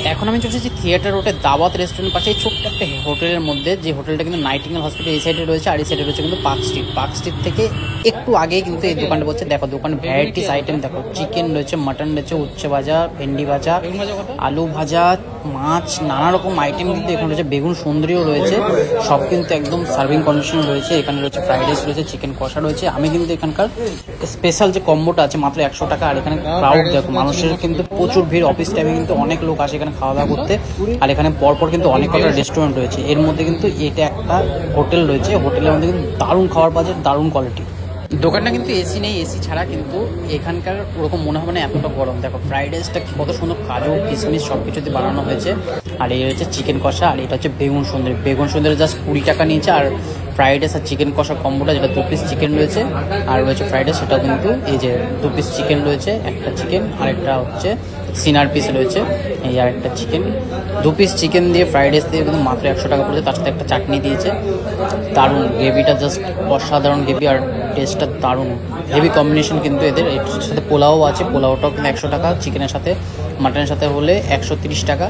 এখন আমি চলছি যে থিয়েটার রোডে দাওয়াত রেস্টুরেন্ট পাশে ছোট্ট একটা হোটেলের মধ্যে, যে হোটেলটা কিন্তু নাইটিঙ্গেল হসপিটাল এই সাইডে রয়েছে, আর এই সাইডে রয়েছে কিন্তু পার্ক স্ট্রিট থেকে একটু আগেই কিন্তু এই দোকানটা বলছে। দেখো দোকান ভ্যারাইটিস আইটেম, দেখো চিকেন রয়েছে, মাটন রয়েছে, উচ্ছে ভাজা, ভেন্ডি ভাজা, আলু ভাজা, মাছ, নানা রকম আইটেম কিন্তু এখানে রয়েছে। বেগুন সুন্দরীও রয়েছে, সব কিন্তু একদম সার্ভিং কন্ডিশনে রয়েছে। এখানে রয়েছে ফ্রাইড রাইস রয়েছে, চিকেন কষা রয়েছে। আমি কিন্তু এখানকার স্পেশাল যে কম্বোটা আছে মাত্র 100 টাকা। আর এখানে ক্রাউড দেখো, মানুষের কিন্তু প্রচুর ভিড়। অফিস টাইমে কিন্তু অনেক লোক আসে এখানে খাওয়া দাওয়া করতে। আর এখানে পরপর কিন্তু অনেক কটা রেস্টুরেন্ট রয়েছে, এর মধ্যে কিন্তু এটা একটা হোটেল রয়েছে। হোটেলের মধ্যে কিন্তু দারুণ খাবার পাওয়া যায়, দারুণ কোয়ালিটি। দোকানটা কিন্তু এসি নেই, এসি ছাড়া কিন্তু এখানকার ওরকম মনে হবে না এতটা গরম। দেখো ফ্রাইড রাইসটা কত সুন্দর, কাজু কিশমিশ সব কিছুতে বানানো হয়েছে। আর এই হচ্ছে চিকেন কষা, আর এটা হচ্ছে বেগুন সুন্দরী। বেগুন সুন্দরী জাস্ট 20 টাকা নিয়েছে। আর ফ্রাইড রাইস আর চিকেন কষা কম্বোটা, যেটা 2 পিস চিকেন রয়েছে আর রয়েছে ফ্রাইড রাইস, সেটাও কিন্তু এই যে 2 পিস চিকেন রয়েছে, একটা চিকেন আর একটা হচ্ছে সিনার পিস রয়েছে। এই আর একটা চিকেন, 2 পিস চিকেন দিয়ে ফ্রাইড রাইস দিয়ে কিন্তু মাত্র 100 টাকা পড়েছে। তার সাথে একটা চাটনি দিয়েছে, দারুণ গ্রেভিটা, জাস্ট অসাধারণ গ্রেভি আর টেস্টটা দারুণ, হেভি কম্বিনেশন কিন্তু এদের। এর সাথে পোলাও আছে, পোলাওটাও কিন্তু 100 টাকা, চিকেনের সাথে মাটনের সাথে হলে 130 টাকা।